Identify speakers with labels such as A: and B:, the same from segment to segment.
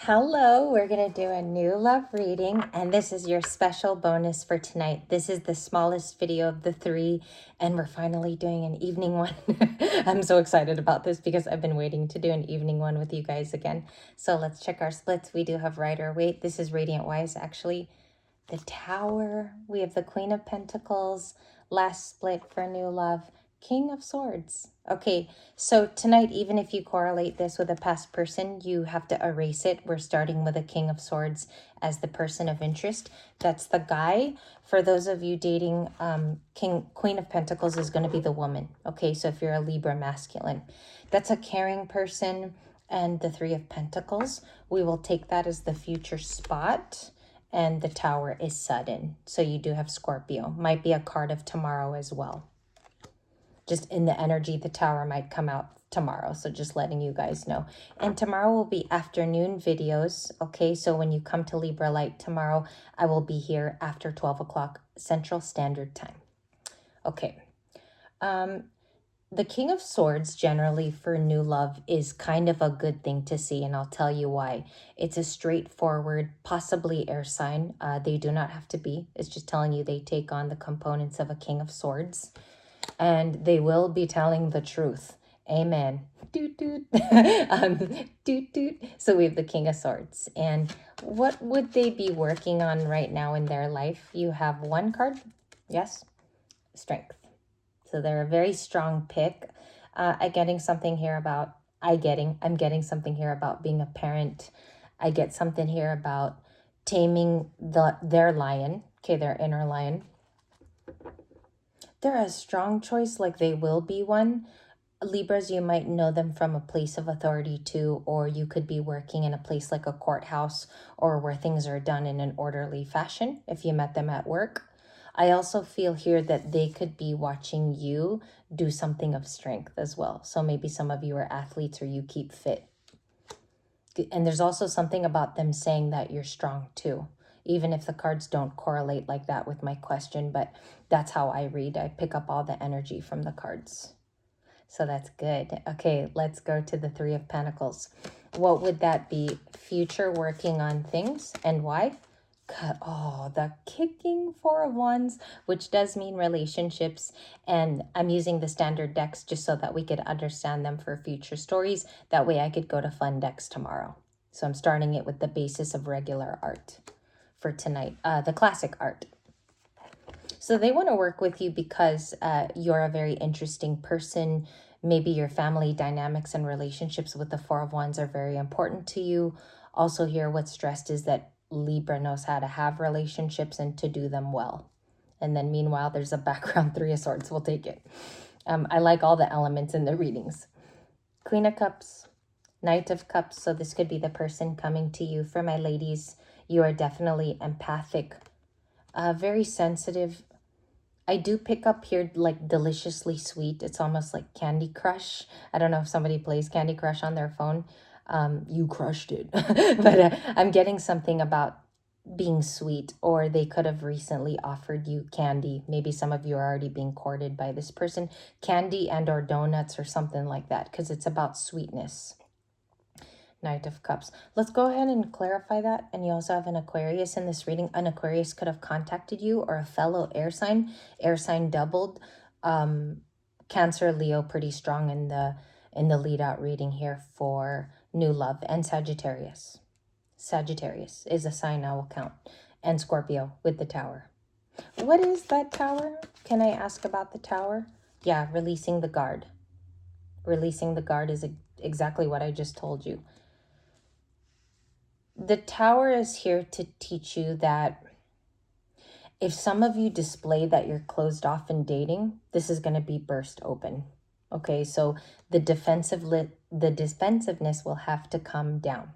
A: Hello, we're going to do a new love reading, and this is your special bonus for tonight. This is the smallest video of the three, and we're finally doing an evening one. I'm so excited about this because I've been waiting to do an evening one with you guys again. So let's check our splits. We do have Rider Waite. This is Radiant Wise, actually. The Tower. We have the Queen of Pentacles. Last split for new love. King of Swords. Okay, so tonight, even if you correlate this with a past person, you have to erase it. We're starting with a King of Swords as the person of interest. That's the guy. For those of you dating, Queen of Pentacles is going to be the woman. Okay, so if you're a Libra masculine, that's a caring person. And the Three of Pentacles, we will take that as the future spot. And the Tower is sudden. So you do have Scorpio. Might be a card of tomorrow as well. Just in the energy, the Tower might come out tomorrow. So just letting you guys know. And tomorrow will be afternoon videos. Okay, so when you come to Libra Light tomorrow, I will be here after 12 o'clock Central Standard Time. Okay. The King of Swords generally for new love is kind of a good thing to see, and I'll tell you why. It's a straightforward, possibly air sign. They do not have to be. It's just telling you they take on the components of a King of Swords, and they will be telling the truth. Amen. Doot doot. Doot doot. So we have the King of Swords. And what would they be working on right now in their life? You have one card. Yes. Strength. So they're a very strong pick. I'm getting something here about something here about being a parent. I get something here about taming their lion. Okay, their inner lion. They're a strong choice, like they will be one. Libras, you might know them from a place of authority too, or you could be working in a place like a courthouse or where things are done in an orderly fashion if you met them at work. I also feel here that they could be watching you do something of strength as well. So maybe some of you are athletes or you keep fit. And there's also something about them saying that you're strong too, even if the cards don't correlate like that with my question, but that's how I read. I pick up all the energy from the cards. So that's good. Okay, let's go to the Three of Pentacles. What would that be? Future working on things, and why? Oh, the kicking Four of Wands, which does mean relationships. And I'm using the standard decks just so that we could understand them for future stories. That way I could go to fun decks tomorrow. So I'm starting it with the basis of regular art for tonight, the classic art. So they want to work with you because you're a very interesting person. Maybe your family dynamics and relationships with the Four of Wands are very important to you. Also here, what's stressed is that Libra knows how to have relationships and to do them well. And then meanwhile, there's a background Three of Swords. We'll take it. I like all the elements in the readings. Queen of Cups, Knight of Cups. So this could be the person coming to you. For my ladies, you are definitely empathic, very sensitive. I do pick up here like deliciously sweet. It's almost like Candy Crush. I don't know if somebody plays Candy Crush on their phone. You crushed it. But I'm getting something about being sweet, or they could have recently offered you candy. Maybe some of you are already being courted by this person. Candy and or donuts or something like that, because it's about sweetness. Knight of Cups. Let's go ahead and clarify that. And you also have an Aquarius in this reading. An Aquarius could have contacted you, or a fellow air sign doubled. Cancer, Leo, pretty strong in the lead out reading here for new love. And Sagittarius. Sagittarius is a sign I will count. And Scorpio with the Tower. What is that Tower? Can I ask about the Tower? Yeah, releasing the guard. Releasing the guard is exactly what I just told you. The Tower is here to teach you that if some of you display that you're closed off in dating, this is going to be burst open. Okay, so the defensiveness will have to come down.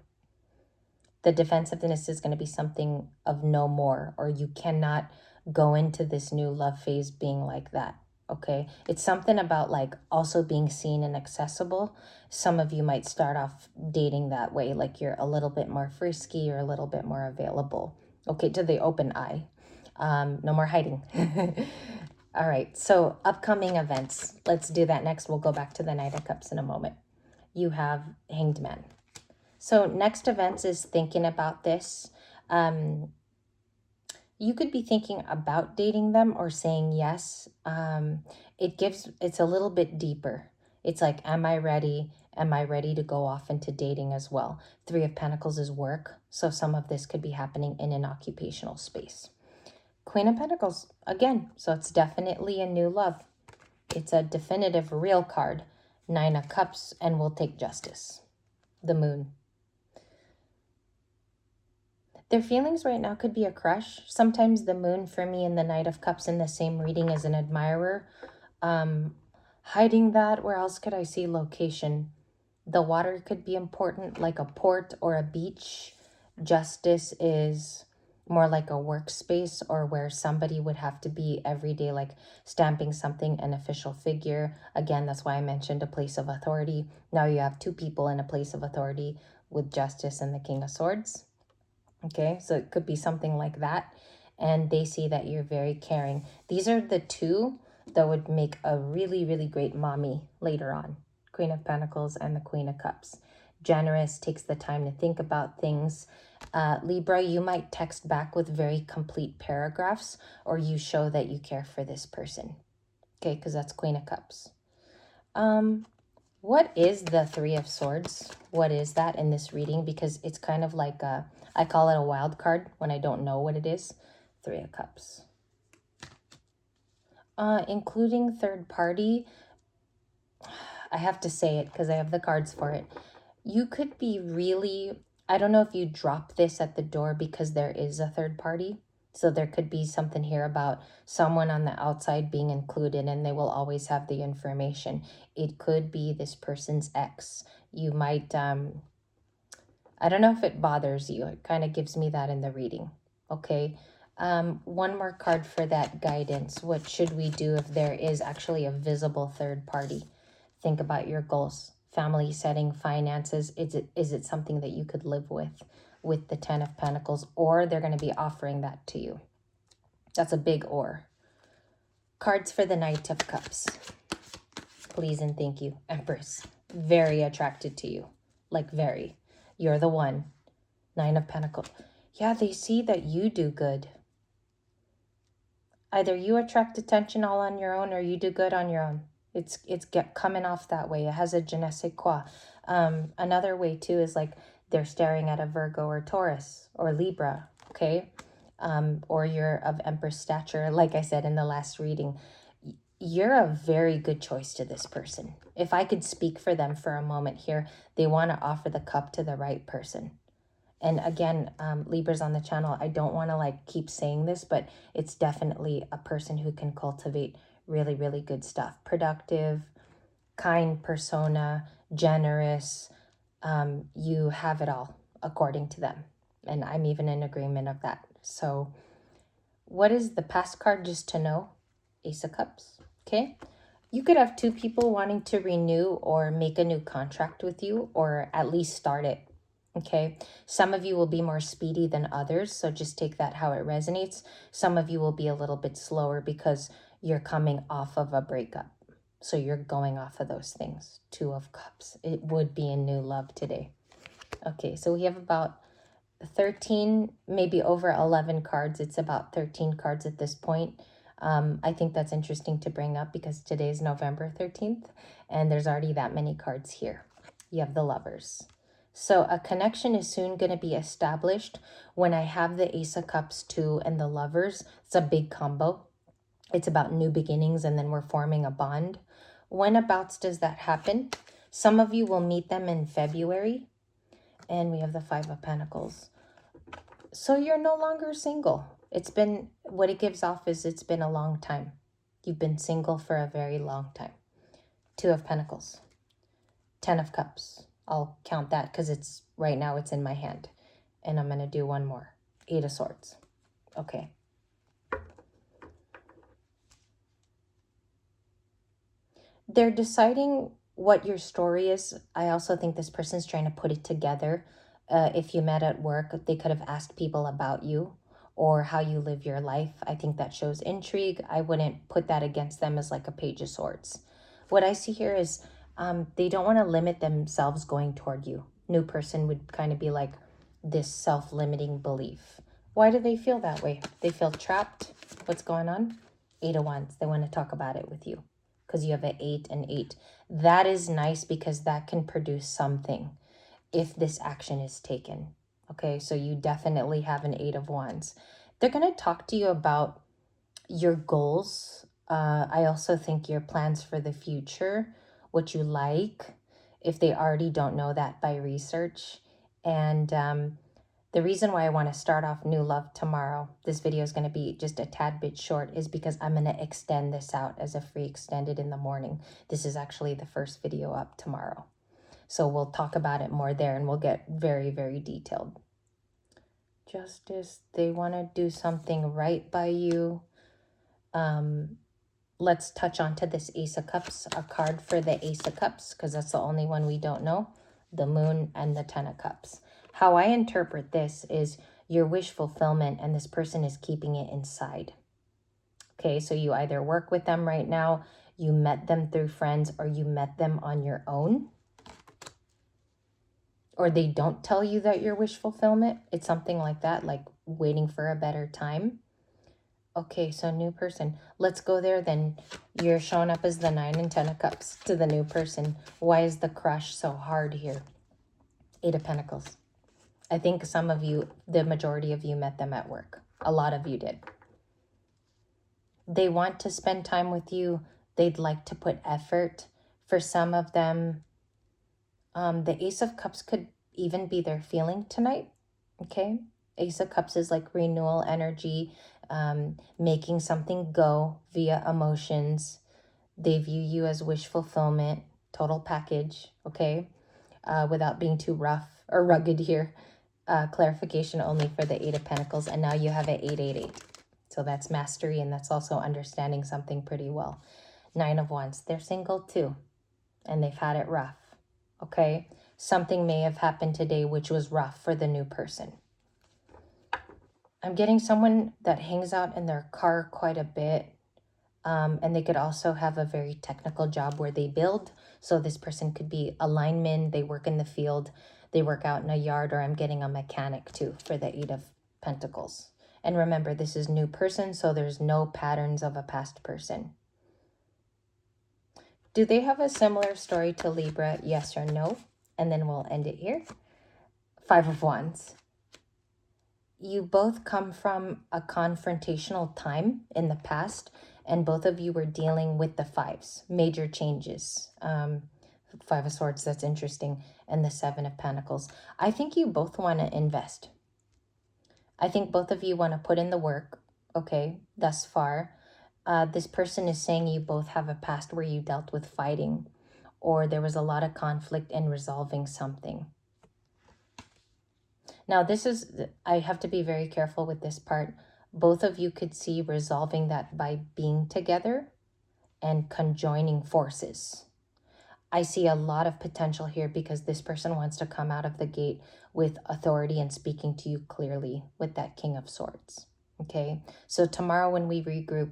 A: The defensiveness is going to be something of no more, or you cannot go into this new love phase being like that. Okay, it's something about like also being seen and accessible. Some of you might start off dating that way, like you're a little bit more frisky or a little bit more available. Okay, to the open eye. No more hiding. All right, so upcoming events. Let's do that next. We'll go back to the Knight of Cups in a moment. You have Hanged Man. So next events is thinking about this. You could be thinking about dating them or saying yes. It's a little bit deeper. It's like, am I ready? Am I ready to go off into dating as well? Three of Pentacles is work. So some of this could be happening in an occupational space. Queen of Pentacles, again. So it's definitely a new love. It's a definitive real card. Nine of Cups, and we'll take Justice. The Moon. Their feelings right now could be a crush. Sometimes the Moon for me and the Knight of Cups in the same reading as an admirer. Hiding that, where else could I see location? The water could be important, like a port or a beach. Justice is more like a workspace, or where somebody would have to be every day, like stamping something, an official figure. Again, that's why I mentioned a place of authority. Now you have two people in a place of authority with Justice and the King of Swords. Okay, so it could be something like that. And they see that you're very caring. These are the two that would make a really, really great mommy later on. Queen of Pentacles and the Queen of Cups. Generous, takes the time to think about things. Libra, you might text back with very complete paragraphs, or you show that you care for this person. Okay, because that's Queen of Cups. What is the Three of Swords? What is that in this reading? Because it's kind of like I call it a wild card when I don't know what it is. Three of Cups. Including third party, I have to say it because I have the cards for it. You could be really, I don't know if you drop this at the door because there is a third party. So there could be something here about someone on the outside being included, and they will always have the information. It could be this person's ex. You might, I don't know if it bothers you. It kind of gives me that in the reading. Okay. One more card for that guidance. What should we do if there is actually a visible third party? Think about your goals, family setting, finances. Is it something that you could live with the Ten of Pentacles, or they're going to be offering that to you? That's a big or. Cards for the Knight of Cups. Please and thank you. Empress. Very attracted to you. Like very. You're the one. Nine of Pentacles. Yeah, they see that you do good. Either you attract attention all on your own, or you do good on your own. It's coming off that way. It has a je ne sais quoi. Another way too is like they're staring at a Virgo or Taurus or Libra, okay? Or you're of Empress stature. Like I said in the last reading, you're a very good choice to this person. If I could speak for them for a moment here, they want to offer the cup to the right person. And again, Libra's on the channel. I don't want to like keep saying this, but it's definitely a person who can cultivate really, really good stuff. Productive, kind persona, generous. You have it all according to them. And I'm even in agreement of that. So what is the past card just to know? Ace of Cups. Okay. You could have two people wanting to renew or make a new contract with you, or at least start it. Okay. Some of you will be more speedy than others. So just take that how it resonates. Some of you will be a little bit slower because you're coming off of a breakup. So you're going off of those things. Two of Cups. It would be a new love today. Okay. So we have about 13, maybe over 11 cards. It's about 13 cards at this point. I think that's interesting to bring up because today is November 13th and there's already that many cards here. You have the Lovers. So a connection is soon going to be established. When I have the Ace of Cups too and the Lovers, it's a big combo. It's about new beginnings, and then we're forming a bond. Whenabouts does that happen? Some of you will meet them in February. And we have the Five of Pentacles. So you're no longer single. It's been, what it gives off is it's been a long time. You've been single for a very long time. Two of Pentacles. Ten of Cups. I'll count that because it's right now it's in my hand. And I'm going to do one more. Eight of Swords. Okay. They're deciding what your story is. I also think this person's trying to put it together. If you met at work, they could have asked people about you or how you live your life. I think that shows intrigue. I wouldn't put that against them as like a Page of Swords. What I see here is they don't want to limit themselves going toward you. New person would kind of be like this self-limiting belief. Why do they feel that way? They feel trapped. What's going on? 8 of Wands. They want to talk about it with you because you have an 8 and 8. That is nice because that can produce something if this action is taken. Okay, so you definitely have an 8 of Wands. They're going to talk to you about your goals. I also think your plans for the future, what you like, if they already don't know that by research. And the reason why I want to start off new love tomorrow, this video is going to be just a tad bit short, is because I'm going to extend this out as a free extended in the morning. This is actually the first video up tomorrow. So we'll talk about it more there and we'll get very, very detailed. Justice, they want to do something right by you. Let's touch on to this Ace of Cups, a card for the Ace of Cups, because that's the only one we don't know, the Moon and the Ten of Cups. How I interpret this is your wish fulfillment, and this person is keeping it inside. Okay, so you either work with them right now, you met them through friends, or you met them on your own. Or they don't tell you that your wish fulfillment. It's something like that, like waiting for a better time. Okay, so new person. Let's go there then. You're showing up as the 9 and 10 of Cups to the new person. Why is the crush so hard here? 8 of Pentacles. I think some of you, the majority of you met them at work. A lot of you did. They want to spend time with you. They'd like to put effort. For some of them, the Ace of Cups could even be their feeling tonight. Okay? Ace of Cups is like renewal energy, making something go via emotions. They view you as wish fulfillment, total package, okay? Without being too rough or rugged here. Clarification only for the 8 of Pentacles, and now you have an 888. So that's mastery, and that's also understanding something pretty well. 9 of Wands, they're single too, and they've had it rough, okay? Something may have happened today which was rough for the new person. I'm getting someone that hangs out in their car quite a bit. And they could also have a very technical job where they build. So this person could be a lineman. They work in the field. They work out in a yard, or I'm getting a mechanic too for the 8 of Pentacles. And remember, this is new person, so there's no patterns of a past person. Do they have a similar story to Libra? Yes or no? And then we'll end it here. 5 of Wands. You both come from a confrontational time in the past, and both of you were dealing with the 5s, major changes. 5 of Swords, that's interesting, and the 7 of Pentacles. I think you both want to invest. I think both of you want to put in the work, okay, thus far. This person is saying you both have a past where you dealt with fighting, or there was a lot of conflict in resolving something. Now, this is, I have to be very careful with this part. Both of you could see resolving that by being together and conjoining forces. I see a lot of potential here because this person wants to come out of the gate with authority and speaking to you clearly with that King of Swords. Okay, so tomorrow when we regroup,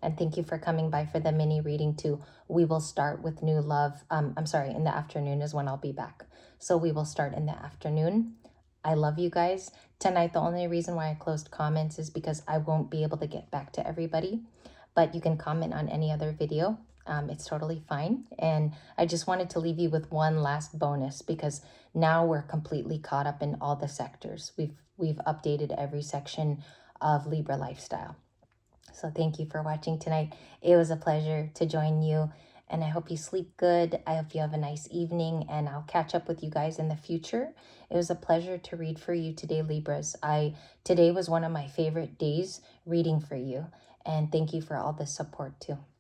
A: and thank you for coming by for the mini reading too, we will start with new love. I'm sorry, in the afternoon is when I'll be back. So we will start in the afternoon. I love you guys. Tonight, the only reason why I closed comments is because I won't be able to get back to everybody, but you can comment on any other video. It's totally fine. And I just wanted to leave you with one last bonus because now we're completely caught up in all the sectors. We've updated every section of Libra lifestyle. So thank you for watching tonight. It was a pleasure to join you, and I hope you sleep good. I hope you have a nice evening, and I'll catch up with you guys in the future. It was a pleasure to read for you today, Libras. Today was one of my favorite days reading for you, and thank you for all the support too.